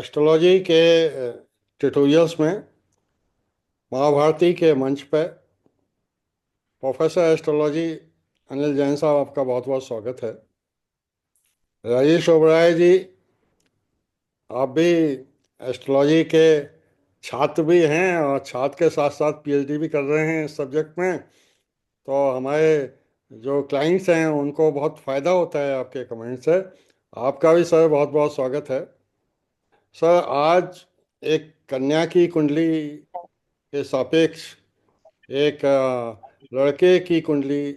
Astrology के tutorials में महाभारती के मंच पर प्रोफेसर एस्ट्रोलॉजी अनिल जैन साहब, आपका बहुत बहुत स्वागत है। राजेश ओबराय जी, आप भी एस्ट्रोलॉजी के छात्र भी हैं और छात्र के साथ साथ पीएचडी भी कर रहे हैं इस सब्जेक्ट में। तो हमारे जो क्लाइंट्स हैं उनको बहुत फ़ायदा होता है आपके कमेंट से। आपका भी सर बहुत बहुत स्वागत है। सर, आज एक कन्या की कुंडली के सापेक्ष एक लड़के की कुंडली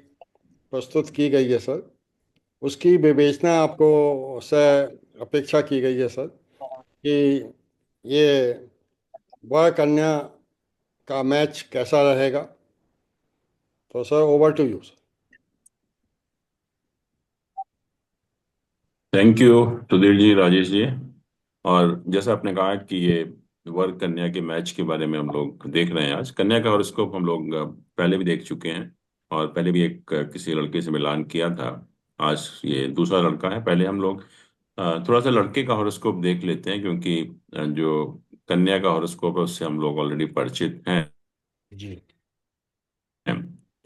प्रस्तुत की गई है सर। उसकी विवेचना आपको से अपेक्षा की गई है सर कि ये वर कन्या का मैच कैसा रहेगा। तो sir, over to you sir. Thank you Sudhir ji, Rajesh ji. और जैसा आपने कहा कि ये वर कन्या के मैच के बारे में हम लोग देख रहे हैं। आज कन्या का हॉरोस्कोप हम लोग पहले भी देख चुके हैं और पहले भी एक किसी लड़के से मिलान किया था। आज ये दूसरा लड़का है। पहले हम लोग थोड़ा सा लड़के का हॉरोस्कोप देख लेते हैं, क्योंकि जो कन्या का हॉरोस्कोप है उससे हम लोग ऑलरेडी परिचित हैं। जी।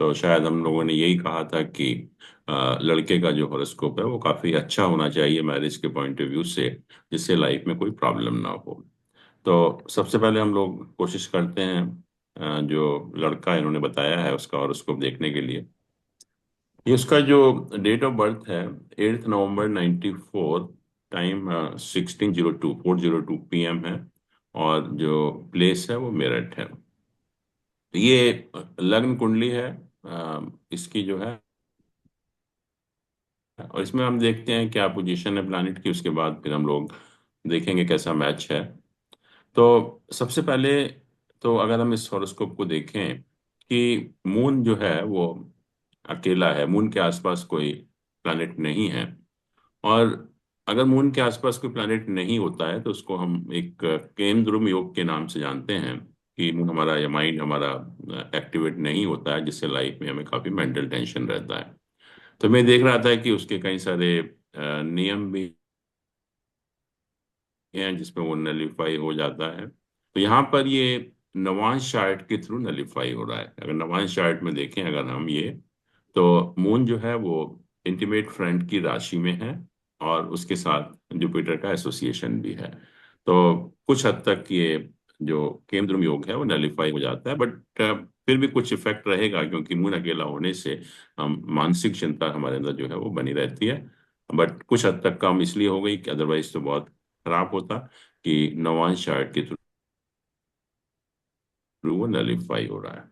तो शायद हम लोगों ने यही कहा था कि लड़के का जो हॉरोस्कोप है वो काफी अच्छा होना चाहिए मैरिज के पॉइंट ऑफ व्यू से, जिससे लाइफ में कोई प्रॉब्लम ना हो। तो सबसे पहले हम लोग कोशिश करते हैं जो लड़का इन्होंने बताया है उसका हॉरोस्कोप देखने के लिए। ये उसका जो डेट ऑफ बर्थ है, 8 नवंबर 1994, टाइम 16:02 है, और जो प्लेस है वो मेरठ है। ये लग्न कुंडली है इसकी जो है। और इसमें हम देखते हैं क्या पोजीशन है प्लैनेट की, उसके बाद फिर हम लोग देखेंगे कैसा मैच है। तो सबसे पहले तो अगर हम इस हॉरोस्कोप को देखें कि मून जो है वो अकेला है, मून के आसपास कोई प्लैनेट नहीं है। और अगर मून के आसपास कोई प्लैनेट नहीं होता है तो उसको हम एक केंद्रुम योग के नाम से जानते हैं कि मून हमारा या माइंड हमारा एक्टिवेट नहीं होता है, जिससे लाइफ में हमें काफी मेंटल टेंशन रहता है। तो मैं देख रहा था कि उसके कई सारे नियम भी हैं जिसमें वो नलीफाई हो जाता है। तो यहाँ पर ये नवांश चार्ट के थ्रू नलीफाई हो रहा है। अगर नवांश चार्ट में देखें अगर हम ये, तो मून जो है वो इंटीमेट फ्रेंड की राशि में है और उसके साथ जुपिटर का एसोसिएशन भी है। तो कुछ हद तक ये जो केंद्रम योग है वो नलीफाई हो जाता है, बट फिर भी कुछ इफेक्ट रहेगा, क्योंकि मून अकेला होने से हम मानसिक चिंता हमारे अंदर जो है वो बनी रहती है। बट कुछ हद तक कम इसलिए हो गई कि अदरवाइज तो बहुत खराब होता कि नवांश चार्ट के थ्रू वो नलीफाई हो रहा है।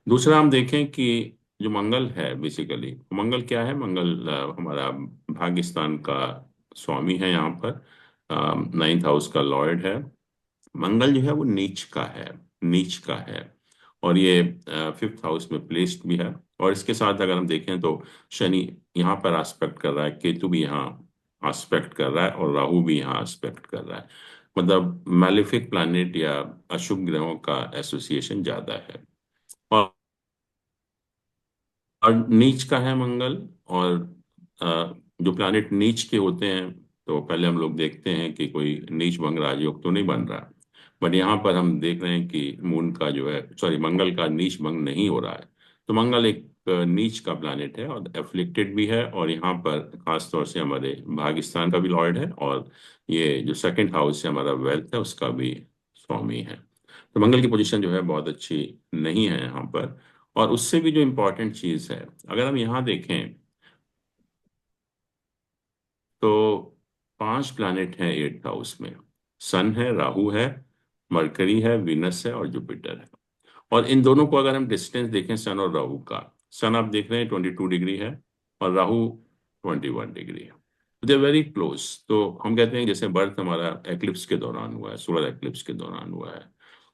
दूसरा हम देखें कि जो मंगल है, बेसिकली मंगल क्या है, मंगल हमारा भाग्यस्थान का स्वामी है। यहाँ पर 9th हाउस का लॉर्ड है। मंगल जो है वो नीच का है, नीच का है। और ये 5th हाउस में प्लेस्ड भी है। और इसके साथ अगर हम देखें तो शनि यहाँ पर आस्पेक्ट कर रहा है, केतु भी यहाँ आस्पेक्ट कर रहा है और राहु भी यहाँ आस्पेक्ट कर रहा है। मतलब मैलिफिक प्लैनेट या अशुभ ग्रहों का एसोसिएशन ज्यादा है। और नीच का है मंगल। और जो प्लैनेट नीच के होते हैं तो पहले हम लोग देखते हैं कि कोई नीच भंग राजयोग तो नहीं बन रहा। बट यहाँ पर हम देख रहे हैं कि मून का जो है, सॉरी, मंगल का नीच भंग नहीं हो रहा है। तो मंगल एक नीच का प्लैनेट है और एफ्लिक्टेड भी है। और यहाँ पर खास तौर से हमारे भाग्यस्थान का भी लॉर्ड है, और ये जो 2nd हाउस है हमारा वेल्थ है उसका भी स्वामी है। तो मंगल की पोजीशन जो है बहुत अच्छी नहीं है यहाँ पर। और उससे भी जो इम्पोर्टेंट चीज है, अगर हम यहाँ देखें तो 5 प्लैनेट हैं 8th हाउस में। सन है, राहु है, मरकरी है, वीनस है और जुपिटर है। और इन दोनों को अगर हम डिस्टेंस देखें सन और राहु का, सन आप देख रहे हैं 22 डिग्री है और राहु 21 डिग्री है। They very close. तो हम कहते हैं जैसे बर्थ हमारा एक्लिप्स के दौरान हुआ है, सोलर एक्लिप्स के दौरान हुआ है।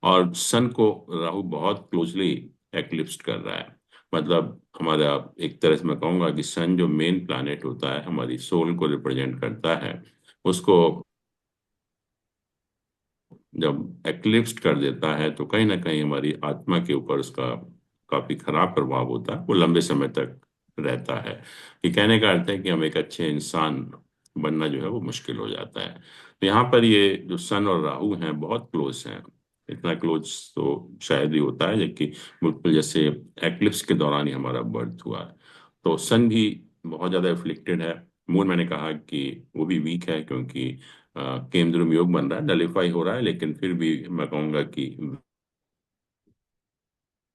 और सन को राहु बहुत क्लोजली एक्लिप्स कर रहा है। मतलब हमारा, एक तरह से मैं कहूंगा कि सन जो मेन प्लैनेट होता है, हमारी सोल को रिप्रेजेंट करता है, उसको जब एक्लिप्स कर देता है तो कहीं ना कहीं हमारी आत्मा के ऊपर उसका काफी खराब प्रभाव होता है। वो लंबे समय तक रहता है। कि कहने का अर्थ है कि हम एक अच्छे इंसान बनना जो है वो मुश्किल हो जाता है। तो यहाँ पर ये जो सन और राहु हैं बहुत क्लोज हैं। इतना क्लोज तो शायद ही होता है, जबकि बिल्कुल जैसे एक्लिप्स के दौरान ही हमारा बर्थ हुआ है। तो सन भी बहुत ज्यादा एफ्लिक्टेड है। मून मैंने कहा कि वो भी वीक है, क्योंकि केंद्र योग बन रहा है, नलिफाई हो रहा है, लेकिन फिर भी मैं कहूंगा कि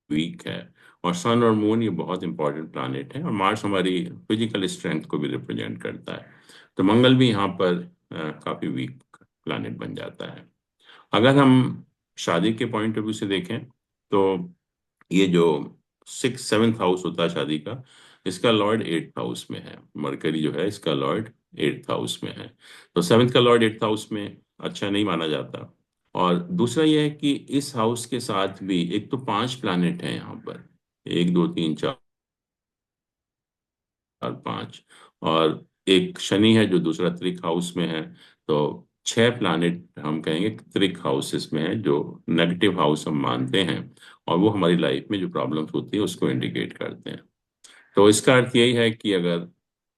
वीक है। और सन और मून ये बहुत इंपॉर्टेंट प्लैनेट है, और मार्स हमारी फिजिकल स्ट्रेंथ को भी रिप्रेजेंट करता है। तो मंगल भी यहाँ पर काफी वीक प्लैनेट बन जाता है। अगर हम शादी के पॉइंट ऑफ व्यू से देखें, तो ये जो 6th 7th हाउस होता है शादी का, इसका लॉर्ड 8th हाउस में है। मरकरी जो है इसका लॉर्ड 8th हाउस में है। तो 7th का लॉर्ड 8th हाउस में अच्छा नहीं माना जाता। और दूसरा यह है कि इस हाउस के साथ भी एक तो 5 प्लैनेट हैं यहाँ पर, 1 2 3 4 5, और एक शनि है जो दूसरा त्रिक हाउस में है। तो 6 प्लैनेट हम कहेंगे त्रिक हाउसेस में है, जो नेगेटिव हाउस हम मानते हैं, और वो हमारी लाइफ में जो प्रॉब्लम्स होती है उसको इंडिकेट करते हैं। तो इसका अर्थ यही है कि अगर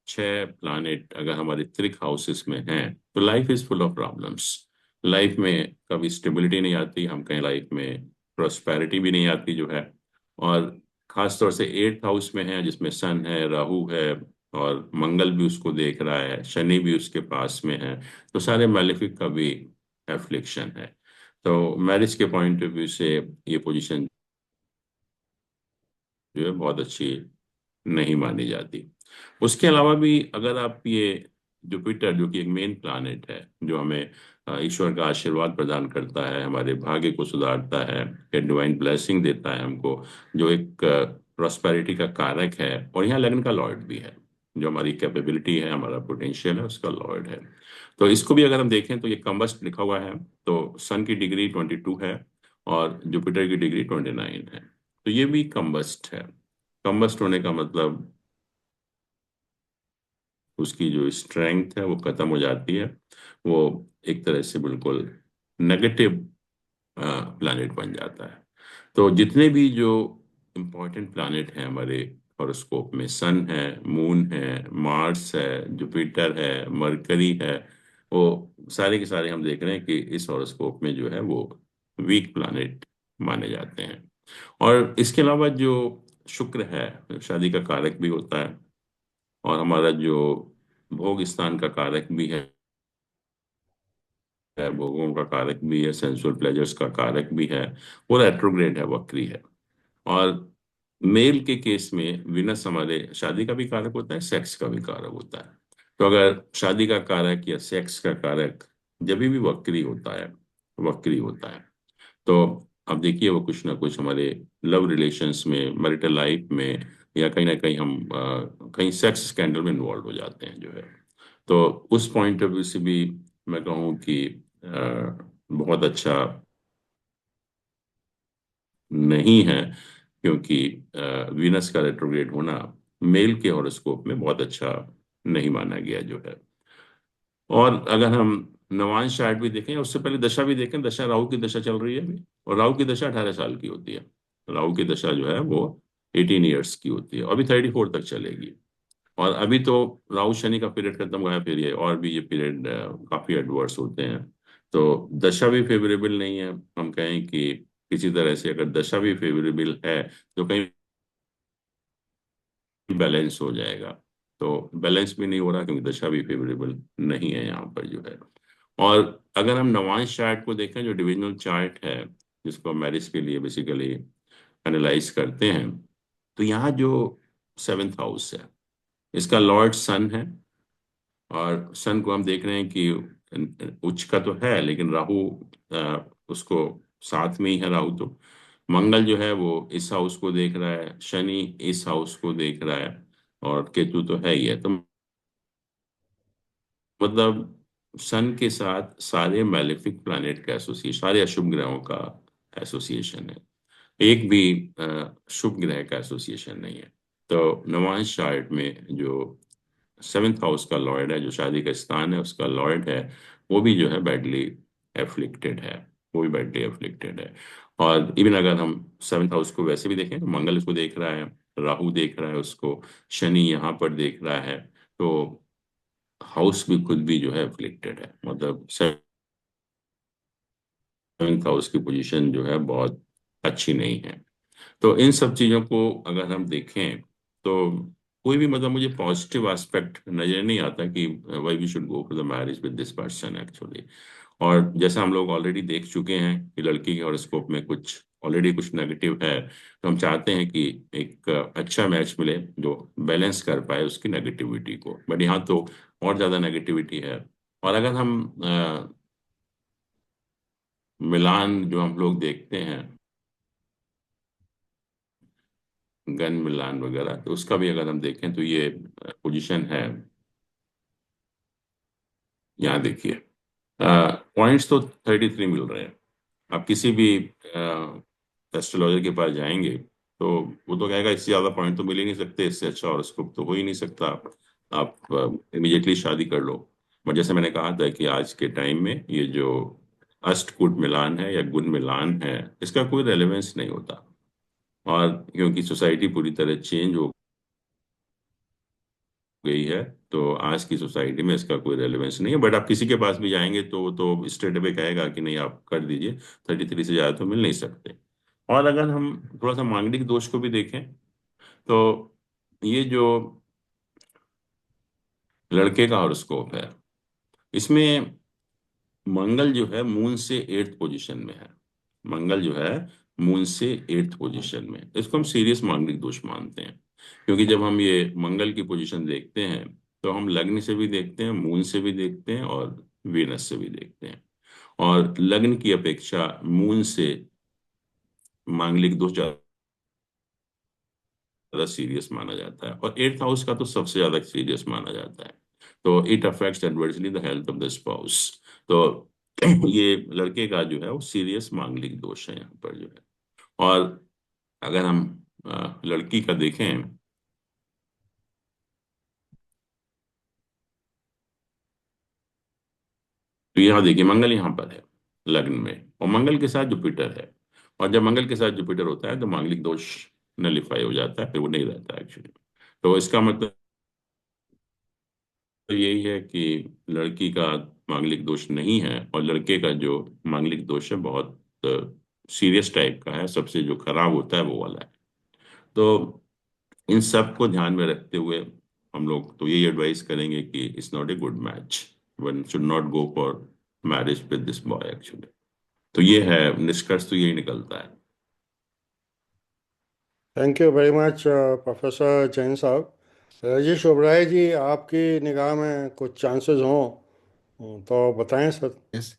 6 प्लैनेट अगर हमारे त्रिक हाउसेस में हैं, तो life is full of problems. Life में कभी स्टेबिलिटी नहीं आती, हम कहें लाइफ में प्रोस्पेरिटी भी नहीं आती जो है। और खास तौर से 8th हाउस में है, जिसमें सन है, राहु है, और मंगल भी उसको देख रहा है, शनि भी उसके पास में है। तो सारे मैलेफिक का भी एफ्लिक्शन है। तो मैरिज के पॉइंट ऑफ व्यू से ये पोजीशन जो है बहुत अच्छी नहीं मानी जाती। उसके अलावा भी अगर आप ये जुपिटर, जो कि एक मेन प्लैनेट है, जो हमें ईश्वर का आशीर्वाद प्रदान करता है, हमारे भाग्य को सुधारता है, एक डिवाइन ब्लेसिंग देता है हमको, जो एक प्रॉस्पेरिटी का कारक है, और यहाँ लग्न का लॉर्ड भी है, जो हमारी कैपेबिलिटी है, हमारा पोटेंशियल है, उसका लॉर्ड है। तो इसको भी अगर हम देखें तो ये कम्बस्ट लिखा हुआ है, तो सन की डिग्री 22 है, और जुपिटर की डिग्री 29 है। तो ये भी कम्बस्ट है। कम्बस्ट होने का मतलब उसकी जो स्ट्रेंथ है वो खत्म हो जाती है। वो एक तरह से बिल्कुल नेगेटिव प्लैनेट बन जाता है। तो जितने भी जो इम्पोर्टेंट प्लैनेट हैं हमारे हॉरोस्कोप में, सन है, मून है, मार्स है, जुपिटर है, मरकरी है, वो सारे के सारे हम देख रहे हैं कि इस हॉरोस्कोप में जो है वो वीक प्लैनेट माने जाते हैं। और इसके अलावा जो शुक्र है शादी का कारक भी होता है, और हमारा जो भोग स्थान का कारक भी है, भोगों का कारक भी है, सेंसुअल प्लेजर्स का कारक भी है, वो रेट्रोग्रेड है, वक्री है। और मेल के केस में विनस हमारे शादी का भी कारक होता है, सेक्स का भी कारक होता है। तो अगर शादी का कारक या सेक्स का कारक जब भी वक्री होता है, वक्री होता है, तो अब देखिए वो कुछ ना कुछ हमारे लव रिलेशंस में, मैरिटल लाइफ में, या कहीं ना कहीं हम कहीं सेक्स स्कैंडल में इन्वॉल्व हो जाते हैं जो है। तो उस पॉइंट ऑफ व्यू से भी मैं कहूँ कि बहुत अच्छा नहीं है, क्योंकि वीनस का रेट्रोग्रेड होना मेल के हॉरोस्कोप में बहुत अच्छा नहीं माना गया जो है। और अगर हम नवांश चार्ट भी देखें, उससे पहले दशा भी देखें, दशा राहु की दशा चल रही है अभी, और राहु की दशा 18 साल की होती है। राहु की दशा जो है वो 18 ईयर्स की होती है, अभी 34 तक चलेगी। और अभी तो राहु शनि का पीरियड खत्म हुआ है, फिर ये और भी ये पीरियड काफी एडवर्स होते हैं। तो दशा भी फेवरेबल नहीं है। हम कहें कि किसी तरह से अगर दशा भी फेवरेबल है, तो कहीं बैलेंस हो जाएगा। तो बैलेंस भी नहीं हो रहा, क्योंकि दशा भी फेवरेबल नहीं है यहाँ पर जो है। और अगर हम नवांश चार्ट को देखें, जो डिविजनल चार्ट है, जिसको मैरिज के लिए बेसिकली एनालाइज करते हैं, तो यहाँ जो 7th हाउस है, इसका लॉर्ड सन है। और सन को हम देख रहे हैं कि उच्च का तो है, लेकिन राहु उसको साथ में ही है। राहु तो मंगल जो है वो इस हाउस को देख रहा है, शनि इस हाउस को देख रहा है, और केतु तो है ही है। तो मतलब सन के साथ सारे मैलेफिक प्लैनेट का एसोसिएशन, सारे अशुभ ग्रहों का एसोसिएशन है। एक भी शुभ ग्रह का एसोसिएशन नहीं है। तो नवांश चार्ट में जो 7th हाउस का लॉर्ड है, जो शादी का स्थान है उसका लॉर्ड है, वो भी जो है बैडली एफ्लिक्टेड है। वो भी बैडली एफ्लिक्टेड है। और इवन अगर हम 7th हाउस को वैसे भी देखें, तो मंगल उसको देख रहा है, राहु देख रहा है उसको, शनि यहाँ पर देख रहा है। तो हाउस भी खुद भी जो है अफ्लिक्टेड है, मतलब सेवंथ हाउस की पोजीशन जो है बहुत अच्छी नहीं है। तो इन सब चीजों को अगर हम देखें तो कोई भी मतलब मुझे पॉजिटिव एस्पेक्ट नजर नहीं आता कि why we should go for the marriage with this person actually. और जैसा हम लोग ऑलरेडी देख चुके हैं कि लड़की के हॉरोस्कोप में कुछ ऑलरेडी कुछ नेगेटिव है, तो हम चाहते हैं कि एक अच्छा मैच मिले जो बैलेंस कर पाए उसकी नेगेटिविटी को। बट यहाँ तो और ज्यादा नेगेटिविटी है। और अगर हम मिलान जो हम लोग देखते हैं, गन मिलान वगैरह, तो उसका भी अगर हम देखें तो ये पोजीशन है। यहाँ देखिए पॉइंट्स तो 33 मिल रहे हैं। आप किसी भी एस्ट्रोलॉजर के पास जाएंगे तो वो तो कहेगा इससे ज्यादा पॉइंट तो मिल ही नहीं सकते, इससे अच्छा हॉरोस्कोप तो हो ही नहीं सकता, आप इमीडिएटली शादी कर लो। बट जैसे मैंने कहा था कि आज के टाइम में ये जो अष्टकूट मिलान है या गुण मिलान है, इसका कोई रेलेवेंस नहीं होता। और क्योंकि सोसाइटी पूरी तरह चेंज हो गई है, तो आज की सोसाइटी में इसका कोई रेलेवेंस नहीं है। बट आप किसी के पास भी जाएंगे तो वो तो स्ट्रेट अवे कहेगा कि नहीं आप कर दीजिए, 33 से ज्यादा तो मिल नहीं सकते। और अगर हम थोड़ा सा मांगलिक दोष को भी देखें तो ये जो लड़के का हॉरोस्कोप है, इसमें मंगल जो है मून से 8th पोजीशन में है। मंगल जो है मून से 8th पोजीशन में, इसको हम सीरियस मांगलिक दोष मानते हैं। क्योंकि जब हम ये मंगल की पोजीशन देखते हैं तो हम लग्न से भी देखते हैं, मून से भी देखते हैं और वीनस से भी देखते हैं। और लग्न की अपेक्षा मून से मांगलिक दोष ज्यादा सीरियस माना जाता है, और 8th हाउस का तो सबसे ज्यादा सीरियस माना जाता है। तो it affects adversely the health of the spouse. तो ये लड़के का जो है वो सीरियस मांगलिक दोष है यहाँ पर जो है। और अगर हम लड़की का देखें तो यहाँ देखिए मंगल यहाँ पर है लग्न में, और मंगल के साथ जुपिटर है। और जब मंगल के साथ जुपिटर होता है तो मांगलिक दोष नलिफाई हो जाता है, फिर वो नहीं रहता एक्चुअली। तो इसका मतलब तो यही है कि लड़की का मांगलिक दोष नहीं है, और लड़के का जो मांगलिक दोष है बहुत सीरियस टाइप का है, सबसे जो खराब होता है वो वाला है। तो इन सब को ध्यान में रखते हुए हम लोग तो यही एडवाइस करेंगे कि it's not a good match, one should not go for marriage with this boy actually. तो ये है निष्कर्ष, तो यही निकलता है। Thank you very much professor Jain साहब। राजेश ओबराय जी, आपकी निगाह में कुछ चांसेस हों तो बताएं सर। यस।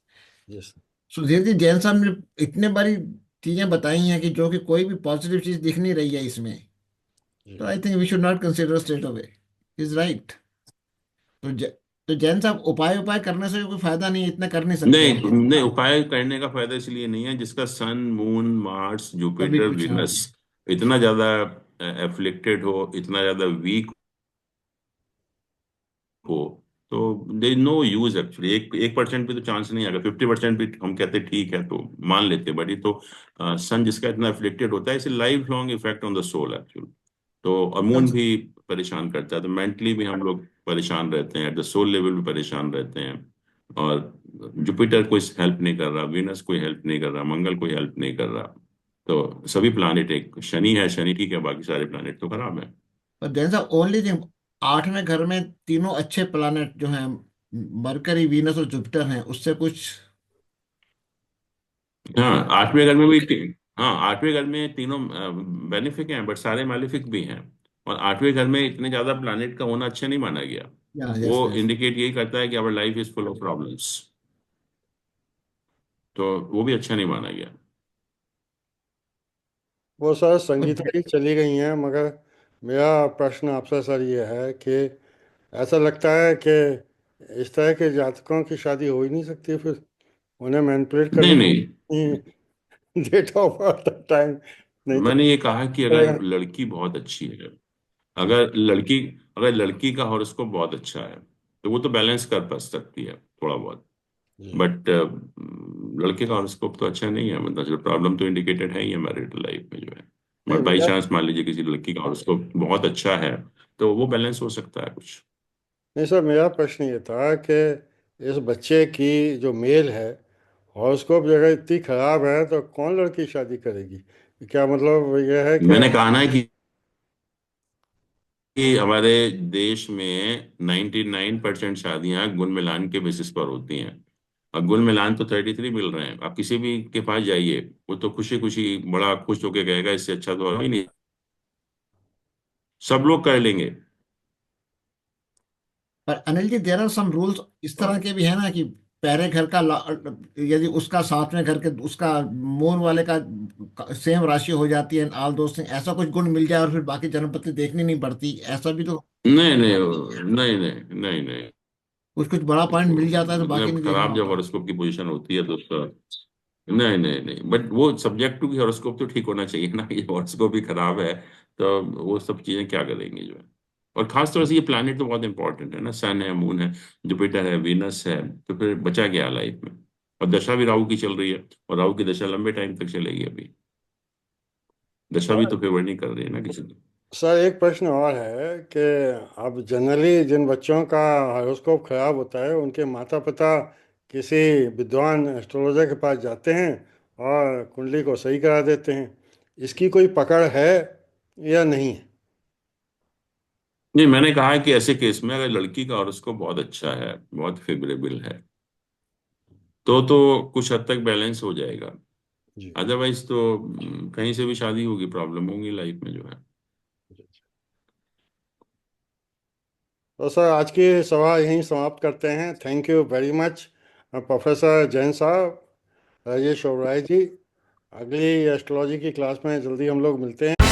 जी सर। सुधीर जी, जैन साहब ने इतने बारी चीजें बताई हैं कि जो कि कोई भी पॉजिटिव चीज दिख नहीं रही है इसमें, तो जी I think we should not consider straight away. Is right. तो तो जैन साहब, उपाय उपाय करने से कोई फायदा नहीं है, इतना कर नहीं सकते नहीं हम। नहीं, उपाय करने का फायदा इसलिए नहीं है जिसका सन मून मार्स सभी जुपिटर कुछ, हाँ। विनस इतना ज्यादा एफ्लिक्टेड हो, इतना ज्यादा वीक हो, तो there is no use actually. 1% भी तो चांस नहीं आएगा, 50% भी हम कहते ठीक है तो मान लेते, बट ये तो सन जिसका इतना एफ्लिक्टेड होता है, इसे life long effect on the soul actually. तो और मून तब भी परेशान करता है, तो मेंटली भी हम लोग परेशान रहते हैं, एट द सोल लेवल भी परेशान रहते हैं। और जुपिटर कोई हेल्प नहीं कर रहा, वीनस कोई हेल्प नहीं कर रहा, मंगल कोई हेल्प नहीं कर रहा। तो सभी प्लानिट, एक शनि है, शनि ठीक है, बाकी सारे प्लानिट तो खराब है। पर जैन साहब, ओनली थिंग, 8वें घर में तीनों अच्छे प्लानेट जो हैं, मरकरी, वीनस और जुपिटर हैं, उससे कुछ। हाँ, 8वें घर में भी हाँ, 8वें घर में तीनों बेनिफिक हैं, बट सारे मैलिफिक भी हैं। और 8वें घर में इतने ज्यादा प्लैनेट का होना अच्छा नहीं माना गया। यस, वो यस। इंडिकेट यही करता है कि our life is full of problems, तो वो भी अच्छा नहीं माना गया। वो सर संगीता जी चली गई हैं, मगर मेरा प्रश्न आपसे सर ये है कि ऐसा लगता है कि इस तरह के जातकों की शादी हो ही नहीं सकती, फिर उन्हें मैनिपुलेट नहीं करने नहीं, की डेट ऑफ बर्थ टाइम नहीं तो मैंने ये कहा कि अगर रहेगा। लड़की बहुत अच्छी है, अगर लड़की अगर लड़की का हॉरोस्कोप बहुत अच्छा है तो वो तो बैलेंस कर पा सकती है थोड़ा बहुत। जी। बट लड़के का हॉरोस्कोप तो अच्छा नहीं है, मतलब जो प्रॉब्लम तो इंडिकेटेड है ही है मैरिड लाइफ में जो है। नहीं बट बाई मेरा चांस मान लीजिए किसी लड़की का हॉरोस्कोप बहुत अच्छा है, तो वो बैलेंस हो सकता है कुछ। नहीं सर, मेरा प्रश्न ये था कि इस बच्चे की जो मेल है, हॉरोस्कोप अगर इतनी खराब है तो कौन लड़की शादी करेगी? क्या मतलब यह है कि मैंने कहा ना कि हमारे देश में 99% शादियां गुण मिलान के बेसिस पर होती हैं। और गुण मिलान तो 33 मिल रहे हैं। आप किसी भी के पास जाइए, वो तो खुशी खुशी बड़ा खुश होकर कहेगा इससे अच्छा तो और ही नहीं। सब लोग कर लेंगे। पर Anil ji, there are some rules इस तरह के भी है ना कि पहले घर का यदि उसका सातवें घर के उसका मून वाले का सेम राशि हो जाती है, ऑल दोस्त ऐसा कुछ गुण मिल जाए और फिर बाकी जन्मपत्ति देखनी नहीं पड़ती, ऐसा भी तो नहीं नहीं नहीं नहीं नहीं नहीं। कुछ कुछ बड़ा पॉइंट मिल जाता है तो बाकी मतलब नहीं देखना खराब जब होता। हॉरोस्कोप की पोजीशन होती है तो उसका, नहीं नहीं नहीं, बट वो सब्जेक्ट टू की हॉरोस्कोप तो ठीक होना चाहिए ना। ये हॉरोस्कोप ही खराब है तो वो सब चीजें क्या करेंगी जो है। और खास तौर से ये प्लैनेट तो बहुत इंपॉर्टेंट है ना, सन है, मून है, जुपिटर है, वीनस है, तो फिर बचा क्या लाइफ में। और दशा भी राहु की चल रही है, और राहु की दशा लंबे टाइम तक चलेगी अभी। दशा भी तो फेवर नहीं कर रही है ना किसी की। सर एक प्रश्न और है कि अब जनरली जिन बच्चों का हॉरोस्कोप खराब होता है उनके माता पिता किसी विद्वान एस्ट्रोलॉजर के पास जाते हैं और कुंडली को सही करा देते हैं। इसकी कोई पकड़ है या नहीं है? नहीं, मैंने कहा है कि ऐसे केस में अगर लड़की का हॉरोस्कोप बहुत अच्छा है, बहुत फेवरेबल है, तो कुछ हद तक बैलेंस हो जाएगा। जी अदरवाइज तो कहीं से भी शादी होगी, प्रॉब्लम होंगी लाइफ में जो है। जी। तो सर आज की सभा यहीं समाप्त करते हैं। Thank you very much professor Jain साहब, राजेश ओबराय जी। अगली एस्ट्रोलॉजी की क्लास में जल्दी हम लोग मिलते हैं।